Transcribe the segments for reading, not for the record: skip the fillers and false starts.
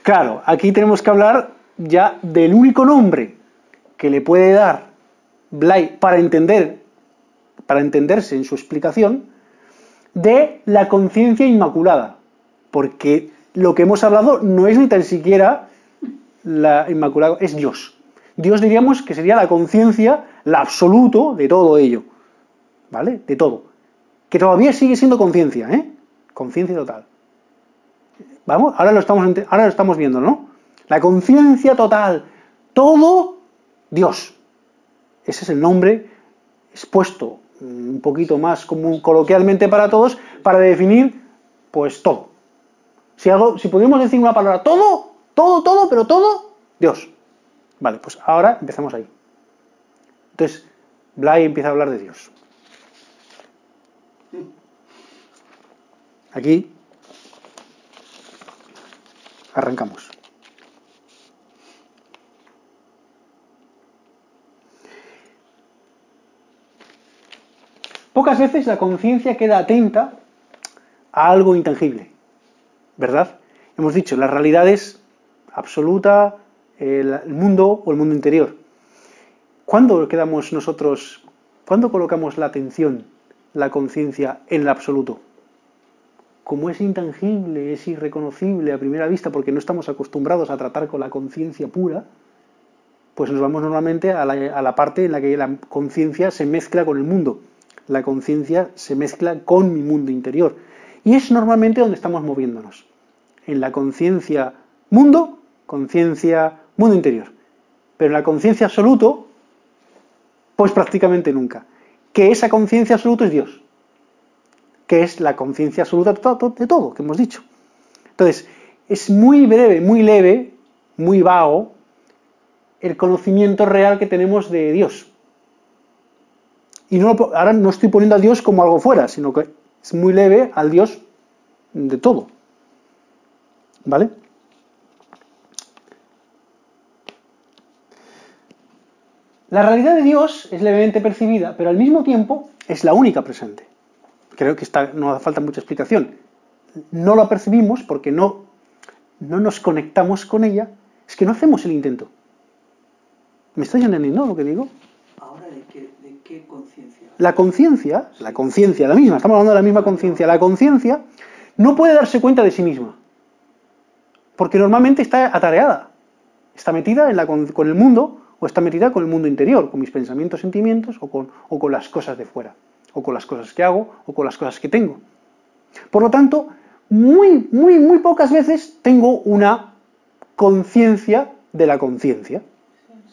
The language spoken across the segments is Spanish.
Claro, aquí tenemos que hablar ya del único nombre que le puede dar Blay para entenderse en su explicación, de la conciencia inmaculada. Porque lo que hemos hablado no es ni tan siquiera la inmaculada, es Dios. Dios diríamos que sería la conciencia, la absoluto de todo ello. ¿Vale? De todo. Que todavía sigue siendo conciencia, ¿eh? Conciencia total. ¿Vamos? Ahora lo estamos viendo, ¿no? La conciencia total. Todo Dios. Ese es el nombre expuesto un poquito más común, coloquialmente para todos, para definir, pues, todo. Si podemos decir una palabra, todo, pero todo, Dios. Vale, pues ahora empezamos ahí. Entonces, Blay empieza a hablar de Dios. Aquí arrancamos. Pocas veces la conciencia queda atenta a algo intangible, ¿verdad? Hemos dicho, la realidad es absoluta, el mundo o el mundo interior. ¿Cuándo colocamos la atención, la conciencia en el absoluto? Como es intangible, es irreconocible a primera vista, porque no estamos acostumbrados a tratar con la conciencia pura, pues nos vamos normalmente a la parte en la que la conciencia se mezcla con el mundo. La conciencia se mezcla con mi mundo interior. Y es normalmente donde estamos moviéndonos. En la conciencia mundo interior. Pero en la conciencia absoluto, pues prácticamente nunca. Que esa conciencia absoluta es Dios. Que es la conciencia absoluta de todo, que hemos dicho. Entonces, es muy breve, muy leve, muy vago, el conocimiento real que tenemos de Dios. Y ahora no estoy poniendo a Dios como algo fuera, sino que es muy leve al Dios de todo. ¿Vale? La realidad de Dios es levemente percibida, pero al mismo tiempo es la única presente. Creo que no hace falta mucha explicación. No la percibimos porque no nos conectamos con ella, es que no hacemos el intento. ¿Me estoy entendiendo lo que digo? ¿Ahora de qué conciencia? La conciencia, la misma, estamos hablando de la misma conciencia. La conciencia no puede darse cuenta de sí misma, porque normalmente está atareada, está metida con el mundo, o está metida con el mundo interior, con mis pensamientos, sentimientos, o con las cosas de fuera, o con las cosas que hago, o con las cosas que tengo. Por lo tanto, muy pocas veces tengo una conciencia de la conciencia.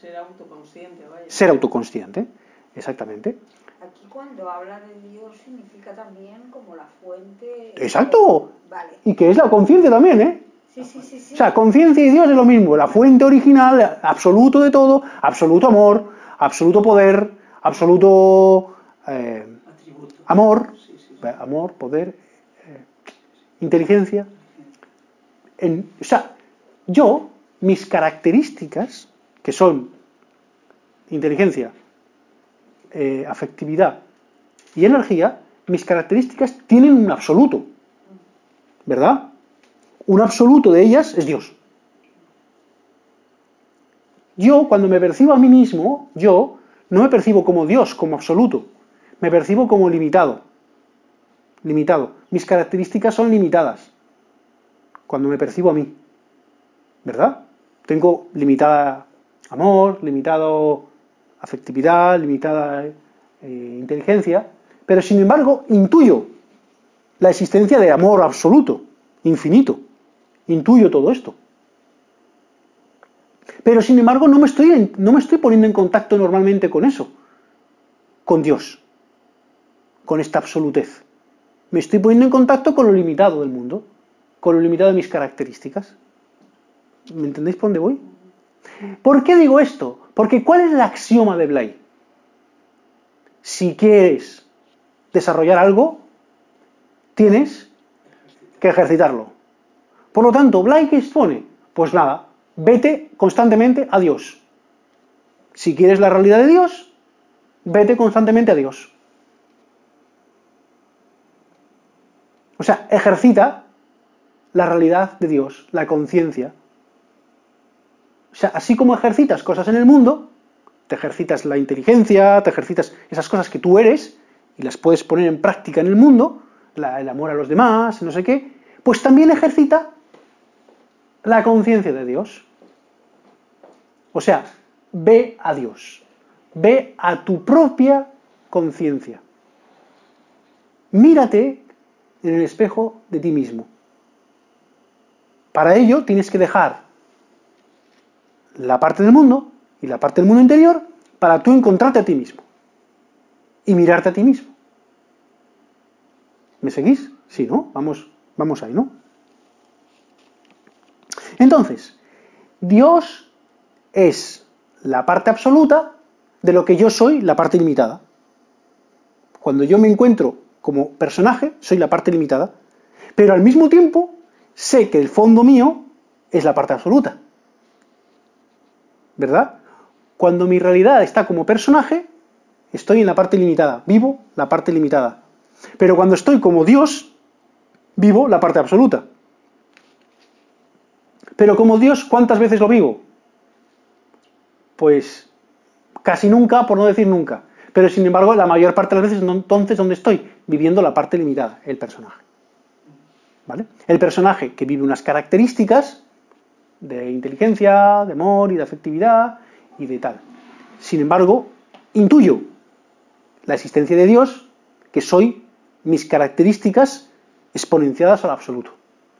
Ser autoconsciente, vaya. Ser autoconsciente, exactamente. Aquí cuando habla de Dios significa también como la fuente... ¡Exacto! Vale. Y que es la conciencia también, ¿eh? Sí. O sea, conciencia y Dios es lo mismo, la fuente original, absoluto de todo, absoluto amor, absoluto poder, absoluto amor, amor, poder, inteligencia. O sea, mis características, que son inteligencia, afectividad y energía, mis características tienen un absoluto, ¿verdad? Un absoluto de ellas es Dios. Yo, cuando me percibo a mí mismo, yo no me percibo como Dios, como absoluto. Me percibo como limitado. Limitado. Mis características son limitadas cuando me percibo a mí. ¿Verdad? Tengo limitada amor, limitado afectividad, limitada inteligencia, pero sin embargo intuyo la existencia de amor absoluto, infinito. Intuyo todo esto. Pero sin embargo no me estoy poniendo en contacto normalmente con eso, con Dios, con esta absolutez. Me estoy poniendo en contacto con lo limitado del mundo, con lo limitado de mis características. ¿Me entendéis por dónde voy? ¿Por qué digo esto? Porque ¿cuál es el axioma de Blay? Si quieres desarrollar algo, tienes que ejercitarlo. Por lo tanto, Blay, ¿qué expone? Pues nada, vete constantemente a Dios. Si quieres la realidad de Dios, vete constantemente a Dios. O sea, ejercita la realidad de Dios, la conciencia sea, así como ejercitas cosas en el mundo, te ejercitas la inteligencia, te ejercitas esas cosas que tú eres y las puedes poner en práctica en el mundo, el amor a los demás, no sé qué, pues también ejercita la conciencia de Dios. O sea, ve a Dios, ve a tu propia conciencia. Mírate en el espejo de ti mismo. Para ello tienes que dejar la parte del mundo y la parte del mundo interior para tú encontrarte a ti mismo y mirarte a ti mismo. ¿Me seguís? Sí, ¿no? Vamos ahí, ¿no? Entonces, Dios es la parte absoluta de lo que yo soy, la parte limitada. Cuando yo me encuentro como personaje, soy la parte limitada, pero al mismo tiempo sé que el fondo mío es la parte absoluta. ¿Verdad? Cuando mi realidad está como personaje, estoy en la parte limitada, vivo la parte limitada. Pero cuando estoy como Dios, vivo la parte absoluta. Pero como Dios, ¿cuántas veces lo vivo? Pues casi nunca, por no decir nunca. Pero sin embargo, la mayor parte de las veces, entonces, ¿dónde estoy? Viviendo la parte limitada, el personaje. ¿Vale? El personaje que vive unas características de inteligencia, de amor y de afectividad y de tal. Sin embargo, intuyo la existencia de Dios, que soy mis características exponenciadas al absoluto.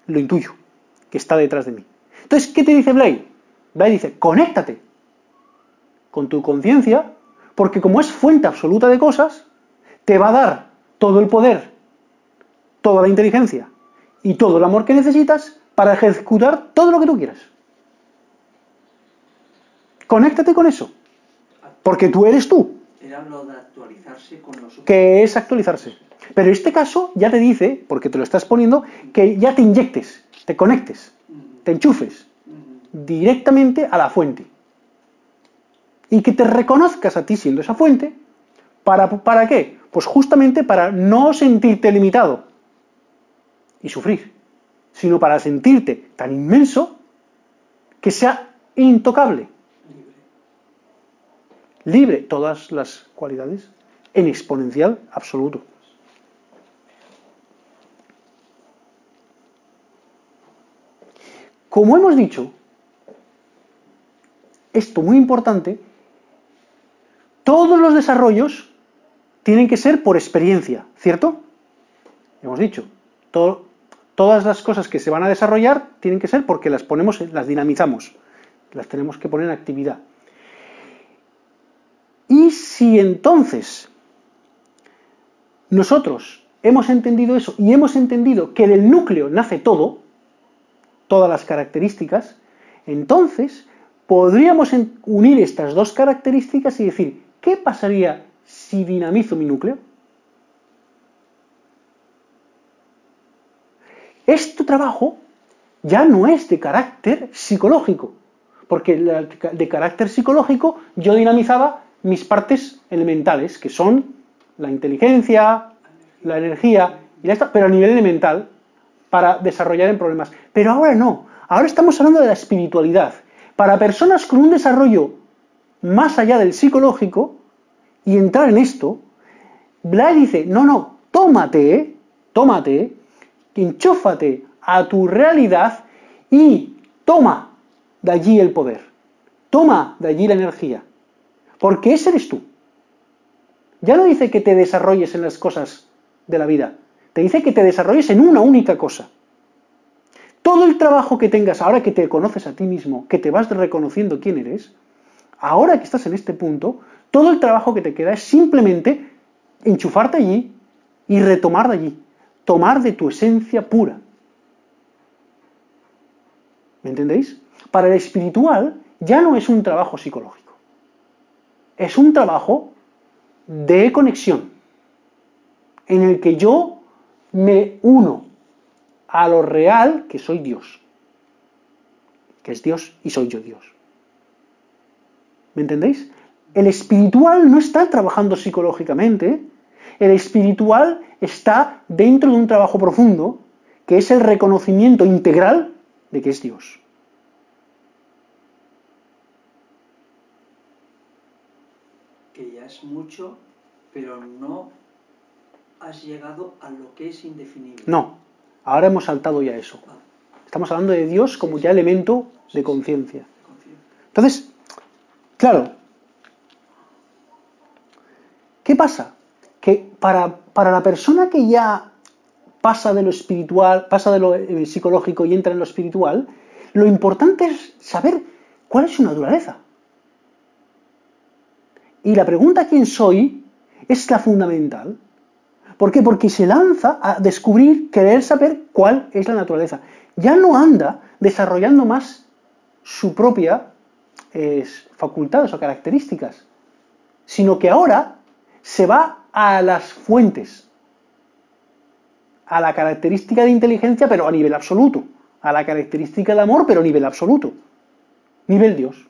Lo intuyo, que está detrás de mí. Entonces, ¿qué te dice Blay? Blay dice, conéctate con tu conciencia, porque como es fuente absoluta de cosas, te va a dar todo el poder, toda la inteligencia y todo el amor que necesitas para ejecutar todo lo que tú quieras. Conéctate con eso, porque tú eres tú. Era lo de actualizarse con los... Que es actualizarse. Pero en este caso ya te dice, porque te lo estás poniendo, que ya te inyectes, te conectes, te enchufes directamente a la fuente. Y que te reconozcas a ti siendo esa fuente, ¿para qué? Pues justamente para no sentirte limitado y sufrir, sino para sentirte tan inmenso que sea intocable. Libre, todas las cualidades, en exponencial absoluto. Como hemos dicho, esto muy importante, todos los desarrollos tienen que ser por experiencia, ¿cierto? Hemos dicho, todas las cosas que se van a desarrollar tienen que ser porque las ponemos, las dinamizamos, las tenemos que poner en actividad. Y si entonces nosotros hemos entendido eso y hemos entendido que del núcleo nace todo, todas las características, entonces podríamos unir estas dos características y decir, ¿qué pasaría si dinamizo mi núcleo? Este trabajo ya no es de carácter psicológico, porque de carácter psicológico yo dinamizaba mis partes elementales, que son la inteligencia, la energía, pero a nivel elemental, para desarrollar en problemas. Pero ahora no, ahora estamos hablando de la espiritualidad. Para personas con un desarrollo más allá del psicológico, y entrar en esto, Blay dice, no, tómate, enchúfate a tu realidad y toma de allí el poder, toma de allí la energía, porque ese eres tú. Ya no dice que te desarrolles en las cosas de la vida, te dice que te desarrolles en una única cosa. Todo el trabajo que tengas ahora que te conoces a ti mismo, que te vas reconociendo quién eres, ahora que estás en este punto, todo el trabajo que te queda es simplemente enchufarte allí y retomar de allí, tomar de tu esencia pura. ¿Me entendéis? Para el espiritual ya no es un trabajo psicológico, es un trabajo de conexión, en el que yo me uno a lo real, que soy Dios, que es Dios y soy yo Dios. ¿Me entendéis? El espiritual no está trabajando psicológicamente, el espiritual está dentro de un trabajo profundo, que es el reconocimiento integral de que es Dios. que ya es mucho, pero no has llegado a lo que es indefinible. No, ahora hemos saltado ya eso. Ah, Estamos hablando de Dios como ya elemento de conciencia. conciencia. Entonces, claro, ¿qué pasa? Que para la persona que ya pasa de lo espiritual, pasa de lo psicológico y entra en lo espiritual, lo importante es saber cuál es su naturaleza. Y la pregunta ¿quién soy? Es la fundamental. ¿Por qué? Porque se lanza a descubrir, querer saber cuál es la naturaleza. Ya no anda desarrollando más su propia facultades o características, sino que ahora se va a las fuentes, a la característica de inteligencia, pero a nivel absoluto, a la característica de amor, pero a nivel absoluto, nivel Dios.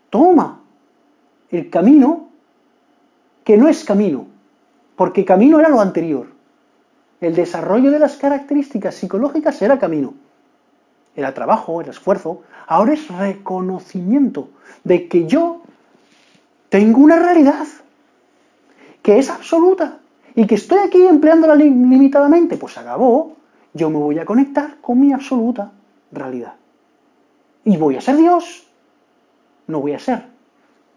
Toma el camino que no es camino, porque camino era lo anterior. El desarrollo de las características psicológicas era camino. Era trabajo, era esfuerzo. Ahora es reconocimiento de que yo tengo una realidad que es absoluta y que estoy aquí empleándola limitadamente. Pues acabó. Yo me voy a conectar con mi absoluta realidad. Y voy a ser Dios. No voy a ser.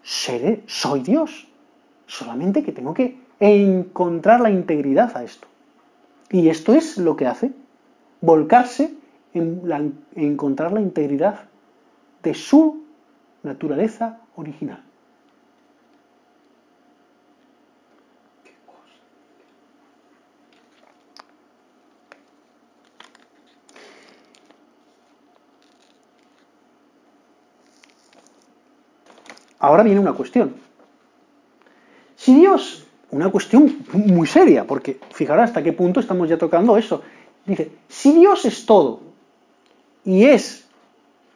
Soy Dios. Solamente que tengo que encontrar la integridad a esto. Y esto es lo que hace. Volcarse en encontrar la integridad de su naturaleza original. ¿Qué cosa? Ahora viene una cuestión. Si Dios, una cuestión muy seria, porque fijaros hasta qué punto estamos ya tocando eso. Dice, si Dios es todo y es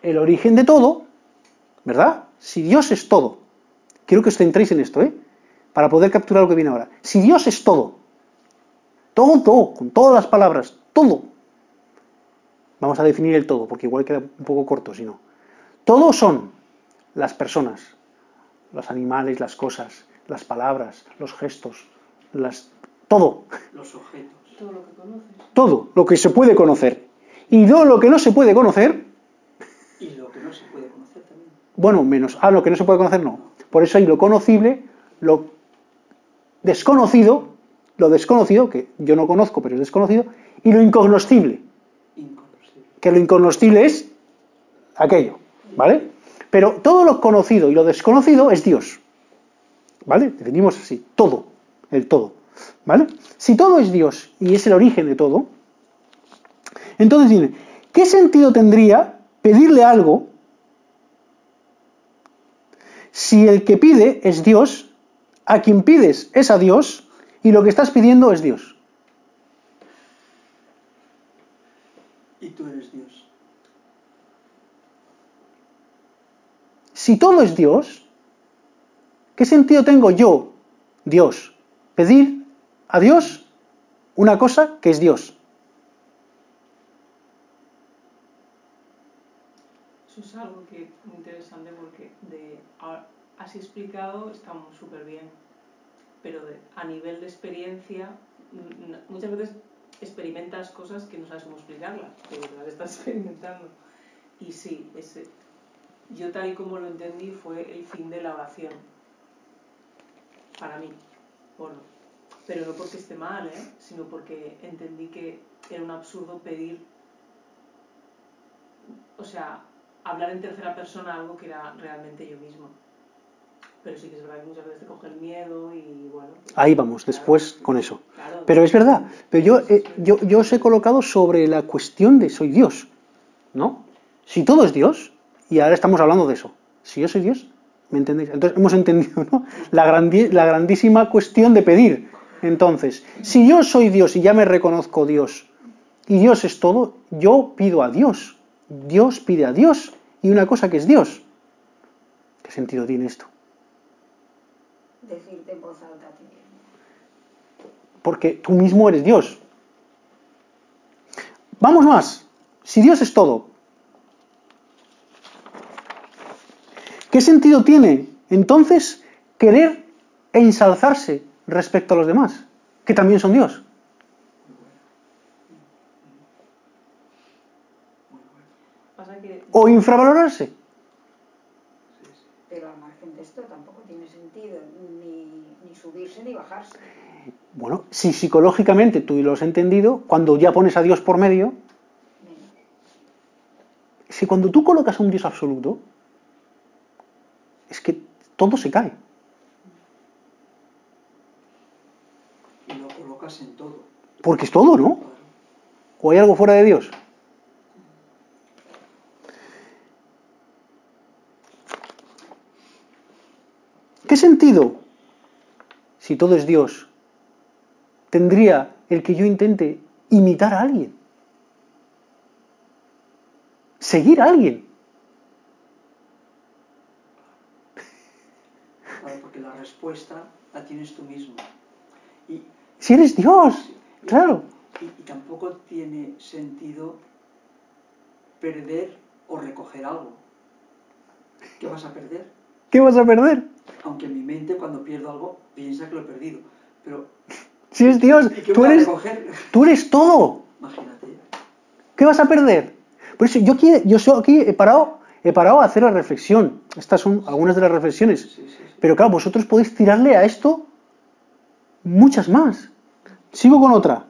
el origen de todo, ¿verdad? Si Dios es todo, quiero que os centréis en esto, para poder capturar lo que viene ahora. Si Dios es todo, todo, con todas las palabras, todo. Vamos a definir el todo, porque igual queda un poco corto, si no. Todo son las personas, los animales, las cosas, las palabras, los gestos, todo. Los objetos. Todo lo que conoces. Todo lo que se puede conocer. Y todo lo que no se puede conocer. Y lo que no se puede conocer también. Bueno, menos. Lo que no se puede conocer no. Por eso hay lo conocible, lo desconocido, que yo no conozco, pero es desconocido, y lo incognoscible. Incognoscible. Que lo incognoscible es aquello, ¿vale? Pero todo lo conocido y lo desconocido es Dios. ¿Vale? Definimos así, todo, el todo. ¿Vale? Si todo es Dios y es el origen de todo, entonces dime, ¿qué sentido tendría pedirle algo si el que pide es Dios, a quien pides es a Dios y lo que estás pidiendo es Dios? Y tú eres Dios. Si todo es Dios, ¿qué sentido tengo yo, Dios, pedir a Dios una cosa que es Dios? Eso es algo que es muy interesante porque así explicado está súper bien, pero a nivel de experiencia muchas veces experimentas cosas que no sabes cómo explicarlas, pero las estás experimentando. Y sí, yo tal y como lo entendí fue el fin de la oración, para mí, bueno, pero no porque esté mal, sino porque entendí que era un absurdo pedir, o sea, hablar en tercera persona algo que era realmente yo mismo. Pero sí que es verdad que muchas veces te coge el miedo y bueno... Pues, ahí vamos, claro, después con eso. Claro, pero es verdad, pero yo os he colocado sobre la cuestión de soy Dios, ¿no? Si todo es Dios, y ahora estamos hablando de eso, si yo soy Dios, ¿me entendéis? Entonces hemos entendido, ¿no? La grandísima cuestión de pedir. Entonces, si yo soy Dios y ya me reconozco Dios, y Dios es todo, yo pido a Dios. Dios pide a Dios, y una cosa que es Dios. ¿Qué sentido tiene esto? Decirte en voz alta a ti mismo. Porque tú mismo eres Dios. Vamos más. Si Dios es todo, ¿qué sentido tiene entonces querer ensalzarse respecto a los demás, que también son Dios? Pasa que ¿O infravalorarse? Pero al margen de esto tampoco tiene sentido ni subirse ni bajarse. Bueno, si psicológicamente tú lo has entendido, cuando ya pones a Dios por medio, si cuando tú colocas a un Dios absoluto, es que todo se cae. Y lo colocas en todo. Porque es todo, ¿no? Claro. ¿O hay algo fuera de Dios? ¿Qué sentido, si todo es Dios, tendría el que yo intente imitar a alguien? Seguir a alguien. Claro, porque la respuesta la tienes tú mismo. Y, Si eres Dios, claro. y tampoco tiene sentido perder o recoger algo. ¿Qué vas a perder? ¿Qué vas a perder? Aunque mi mente cuando pierdo algo piensa que lo he perdido. Pero, Si es Dios, ¿y qué voy a recoger? tú eres todo. Imagínate. ¿Qué vas a perder? Por eso yo aquí he parado a hacer la reflexión. Estas son algunas de las reflexiones. Sí. Pero claro, vosotros podéis tirarle a esto muchas más. Sigo con otra.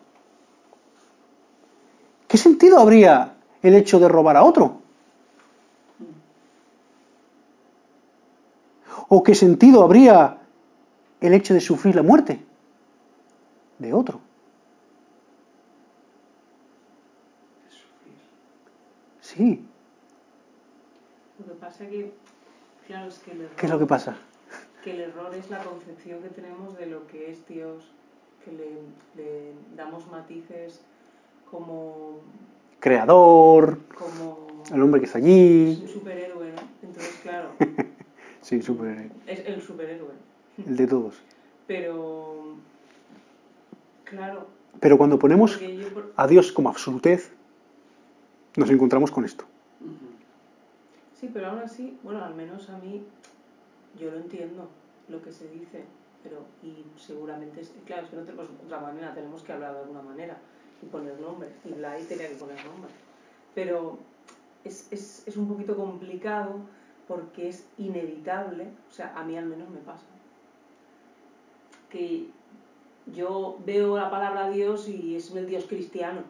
¿Qué sentido habría el hecho de robar a otro? ¿O qué sentido habría el hecho de sufrir la muerte de otro? Sí. lo que pasa que, claro, es que el error, ¿Qué es lo que pasa? que el error es la concepción que tenemos de lo que es Dios, que le damos matices como Creador, el el hombre que está allí. un superhéroe, ¿no? Entonces, claro, Sí, superhéroe. es el superhéroe. El de todos. Pero, claro, Pero cuando ponemos porque yo, a Dios como absolutez, nos encontramos con esto. sí, pero aún así, bueno, al menos a mí, yo lo entiendo, lo que se dice, pero, y seguramente, claro, es que no tenemos otra manera, tenemos que hablar de alguna manera y poner nombres, y Blay tenía que poner nombres, pero es un poquito complicado porque es inevitable, o sea, a mí al menos me pasa, que yo veo la palabra Dios y es el Dios cristiano.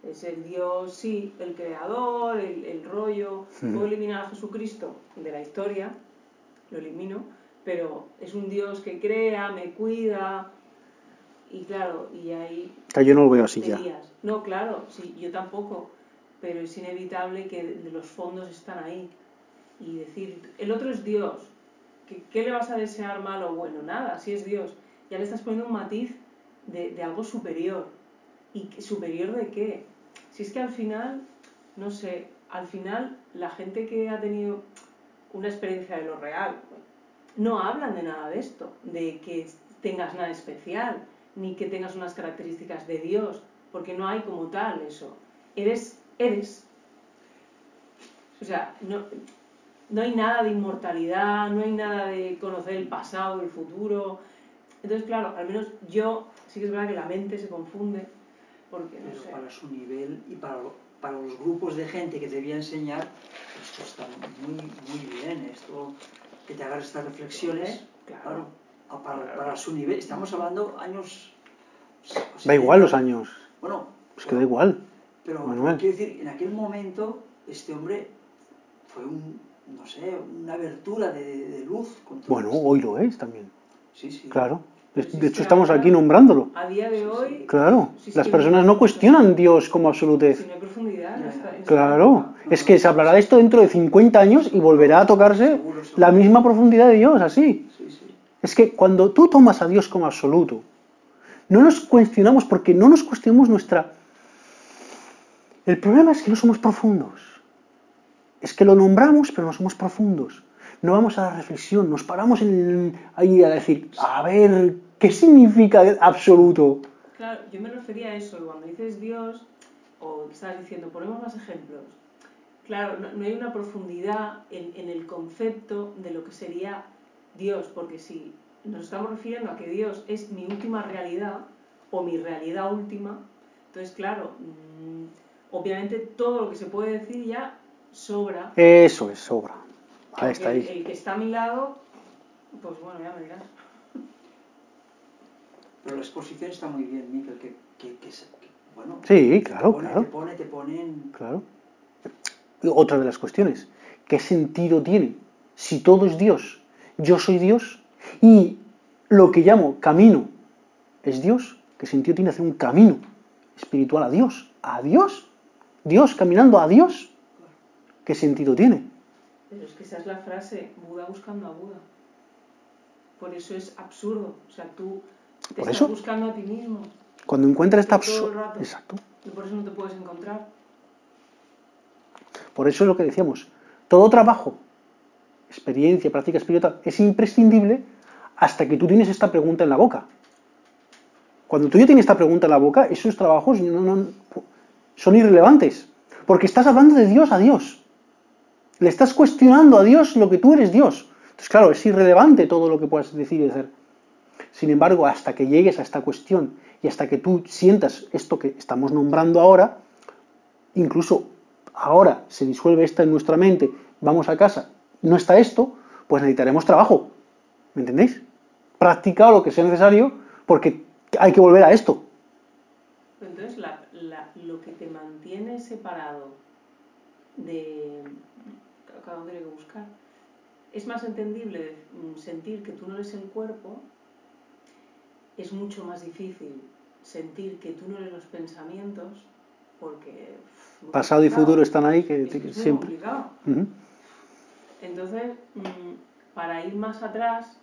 Es el Dios, sí, el creador, el rollo. Puedo eliminar a Jesucristo de la historia, lo elimino, pero es un Dios que crea, me cuida, y claro, y ahí... Yo no lo veo así ya. No, claro, sí, yo tampoco, pero es inevitable que los fondos están ahí. Y decir, el otro es Dios, ¿qué le vas a desear mal o bueno? Nada, si es Dios. Ya le estás poniendo un matiz de algo superior. ¿Y superior de qué? Si es que al final, no sé, al final la gente que ha tenido una experiencia de lo real, no hablan de nada de esto, de que tengas nada especial, ni que tengas unas características de Dios, porque no hay como tal eso. Eres. O sea, no hay nada de inmortalidad, no hay nada de conocer el pasado, el futuro. Entonces, claro, al menos yo, sí que es verdad que la mente se confunde, porque no Pero sé. para su nivel y para los grupos de gente que te voy a enseñar, esto está muy bien, esto que te hagan estas reflexiones, Claro. Para su nivel, estamos hablando años... Da igual los años. Bueno, Es que da igual. Pero Manuel. quiero decir, en aquel momento este hombre fue una abertura de luz. Con todo Bueno, esto. hoy lo es también. Sí. Claro. Pero si De es hecho, que estamos ahora, aquí nombrándolo. A día de hoy... Claro. si es Las que personas no cuestionan Dios como Si absolutez. no hay profundidad en esta Claro. época. Es que se hablará de esto dentro de 50 años y volverá a tocarse Seguro. la misma profundidad de Dios, así. Sí. Es que cuando tú tomas a Dios como absoluto, no nos cuestionamos porque no nos cuestionamos nuestra... El problema es que no somos profundos. Es que lo nombramos, pero no somos profundos. No vamos a la reflexión, nos paramos ahí a decir, a ver, ¿qué significa absoluto? Claro, yo me refería a eso, que cuando dices Dios, o estabas diciendo, ponemos más ejemplos, Claro, no hay una profundidad en el concepto de lo que sería Dios, porque si nos estamos refiriendo a que Dios es mi última realidad o mi realidad última, entonces claro, obviamente todo lo que se puede decir ya sobra. Eso es, sobra. Ahí está, El ahí. que está a mi lado, pues bueno, ya me dirás. Pero la exposición está muy bien, Miquel, bueno, Sí, claro, claro. te ponen... Claro. Otra de las cuestiones, ¿qué sentido tiene? Si todo es Dios, yo soy Dios, y lo que llamo camino es Dios, ¿qué sentido tiene hacer un camino espiritual a Dios? ¿A Dios? ¿Dios caminando a Dios? ¿Qué sentido tiene? Pero es que esa es la frase, Buda buscando a Buda. Por eso es absurdo. O sea, tú te ¿Por estás eso? buscando a ti mismo. Cuando encuentras esta Todo el rato. Exacto. Y por eso no te puedes encontrar. Por eso es lo que decíamos. Todo trabajo, experiencia, práctica espiritual, es imprescindible hasta que tú tienes esta pregunta en la boca. Cuando tú ya tienes esta pregunta en la boca, esos trabajos son irrelevantes. Porque estás hablando de Dios a Dios. Le estás cuestionando a Dios lo que tú eres Dios. Entonces, claro, es irrelevante todo lo que puedas decir y hacer. Sin embargo, hasta que llegues a esta cuestión y hasta que tú sientas esto que estamos nombrando ahora, incluso ahora se disuelve esta en nuestra mente, vamos a casa, no está esto, pues necesitaremos trabajo. ¿Me entendéis? Practica lo que sea necesario porque hay que volver a esto. Entonces, lo que te mantiene separado de... Cada uno tiene que buscar. Es más entendible sentir que tú no eres el cuerpo, es mucho más difícil sentir que tú no eres los pensamientos, porque... Pasado y futuro están ahí, que es muy siempre. complicado. Uh-huh. Entonces, para ir más atrás,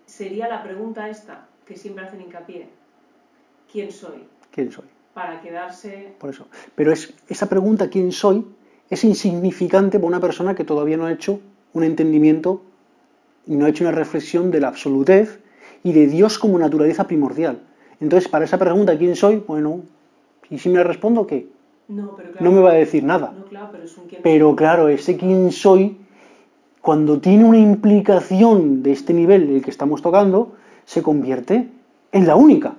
sería la pregunta esta, que siempre hacen hincapié. ¿Quién soy? ¿Quién soy? Para quedarse... Por eso. Pero esa pregunta, ¿quién soy?, es insignificante para una persona que todavía no ha hecho un entendimiento y no ha hecho una reflexión de la absolutez y de Dios como naturaleza primordial. Entonces, para esa pregunta, ¿quién soy?, bueno, ¿y si me respondo qué? No, pero claro, No me va a decir nada. No, claro, pero es un quién. Pero claro, ese quién soy, cuando tiene una implicación de este nivel del que estamos tocando, se convierte en la única.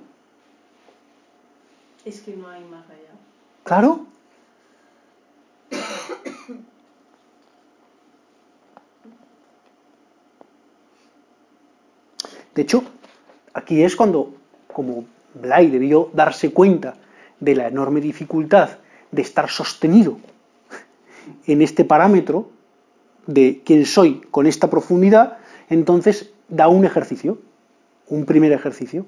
Es que no hay más allá. Claro. De hecho, aquí es cuando, como Blay debió darse cuenta de la enorme dificultad de estar sostenido en este parámetro de quién soy con esta profundidad, entonces da un ejercicio, un primer ejercicio.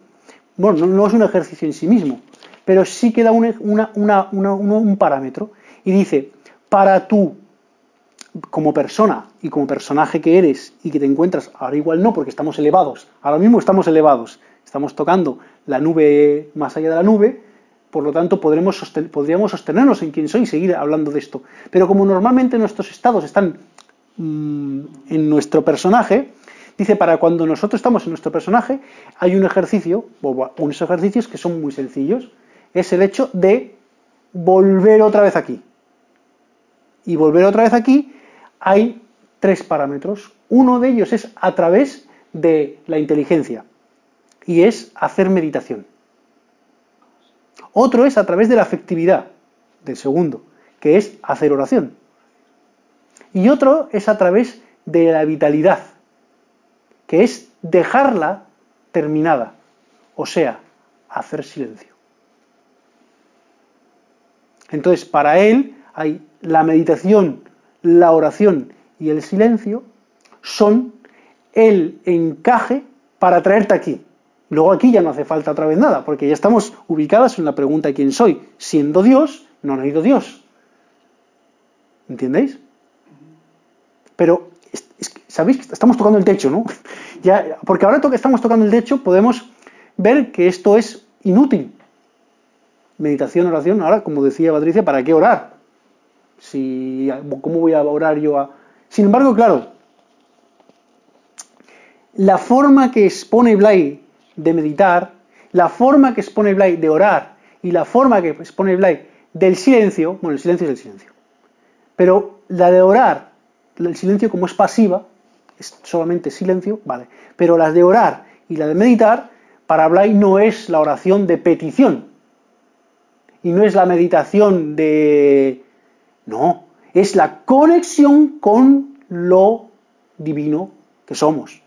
Bueno, no es un ejercicio en sí mismo, pero sí que da un parámetro y dice, para tú, como persona y como personaje que eres y que te encuentras, ahora igual no, porque estamos elevados, ahora mismo estamos elevados, estamos tocando la nube más allá de la nube, por lo tanto podríamos sostenernos en quién soy y seguir hablando de esto. Pero como normalmente nuestros estados están en nuestro personaje, dice, para cuando nosotros estamos en nuestro personaje, hay un ejercicio, o unos ejercicios que son muy sencillos, es el hecho de volver otra vez aquí. Y volver otra vez aquí, hay 3 parámetros. Uno de ellos es a través de la inteligencia, y es hacer meditación. Otro es a través de la afectividad, del segundo, que es hacer oración. Y otro es a través de la vitalidad, que es dejarla terminada, o sea, hacer silencio. Entonces, para él, hay la meditación, la oración y el silencio son el encaje para traerte aquí. Luego aquí ya no hace falta otra vez nada, porque ya estamos ubicadas en la pregunta de quién soy. Siendo Dios, no ha ido Dios. ¿Entendéis? Pero, ¿sabéis? Estamos tocando el techo, ¿no? Ya, porque ahora que estamos tocando el techo, podemos ver que esto es inútil. Meditación, oración, ahora, como decía Patricia, ¿para qué orar? ¿Cómo voy a orar yo a...? Sin embargo, claro, la forma que expone Blay de meditar, la forma que expone Blay de orar y la forma que expone Blay del silencio, bueno, el silencio es el silencio, pero la de orar, el silencio como es pasiva, es solamente silencio, vale, pero las de orar y la de meditar, para Blay no es la oración de petición, y no es la meditación de... no, es la conexión con lo divino que somos.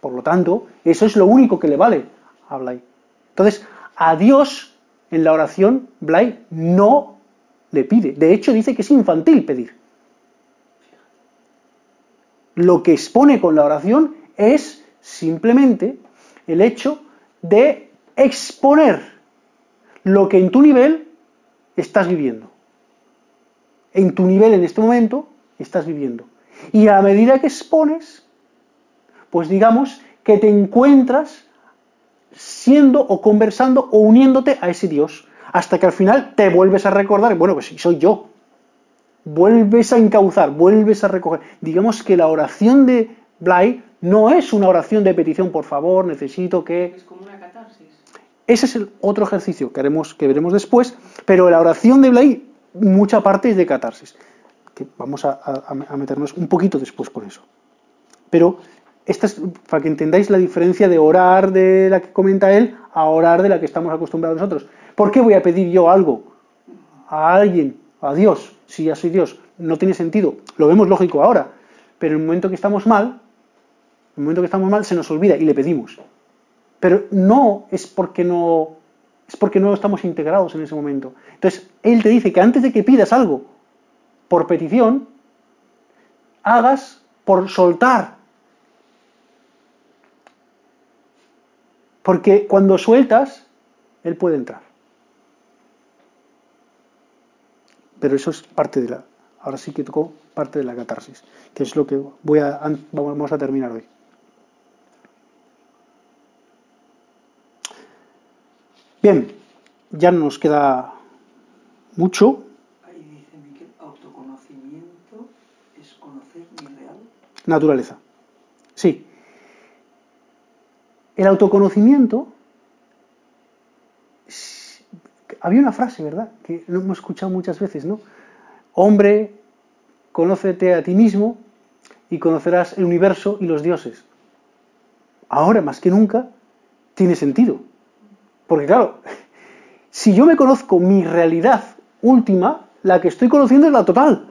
Por lo tanto, eso es lo único que le vale a Blay. Entonces, a Dios en la oración, Blay no le pide. De hecho, dice que es infantil pedir. Lo que expone con la oración es simplemente el hecho de exponer lo que en tu nivel estás viviendo. En tu nivel en este momento estás viviendo. Y a medida que expones, pues digamos que te encuentras siendo o conversando o uniéndote a ese Dios, hasta que al final te vuelves a recordar, bueno, pues soy yo. Vuelves a encauzar, vuelves a recoger. Digamos que la oración de Blay no es una oración de petición, por favor, necesito que... Es como una catarsis. Ese es el otro ejercicio que veremos después, pero la oración de Blay, mucha parte es de catarsis, que vamos a meternos un poquito después con eso. Pero esta es para que entendáis la diferencia de orar de la que comenta él a orar de la que estamos acostumbrados nosotros. ¿Por qué voy a pedir yo algo a alguien, a Dios, si ya soy Dios? No tiene sentido, lo vemos lógico ahora, pero en el momento que estamos mal, se nos olvida y le pedimos. Pero no es porque no estamos integrados en ese momento. Entonces, él te dice que antes de que pidas algo por petición, hagas por soltar. Porque cuando sueltas, él puede entrar. Pero eso es parte de la... Ahora sí que tocó parte de la catarsis, que es lo que vamos a terminar hoy. Bien, ya no nos queda mucho. Ahí dice Miquel, autoconocimiento es conocer mi real Naturaleza. Sí. El autoconocimiento... Había una frase, ¿verdad?, que lo hemos escuchado muchas veces, ¿no? Hombre, conócete a ti mismo y conocerás el universo y los dioses. Ahora, más que nunca, tiene sentido. Porque claro, si yo me conozco mi realidad última, la que estoy conociendo es la total.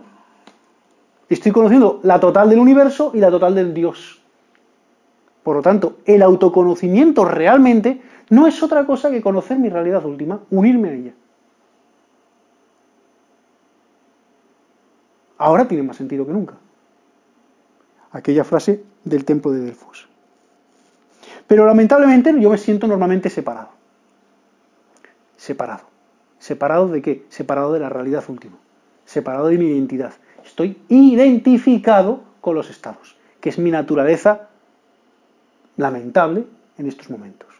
Estoy conociendo la total del universo y la total del Dios. Por lo tanto, el autoconocimiento realmente no es otra cosa que conocer mi realidad última, unirme a ella. Ahora tiene más sentido que nunca. Aquella frase del templo de Delfos. Pero lamentablemente yo me siento normalmente separado. Separado. ¿Separado de qué? Separado de la realidad última. Separado de mi identidad. Estoy identificado con los estados, que es mi naturaleza lamentable en estos momentos.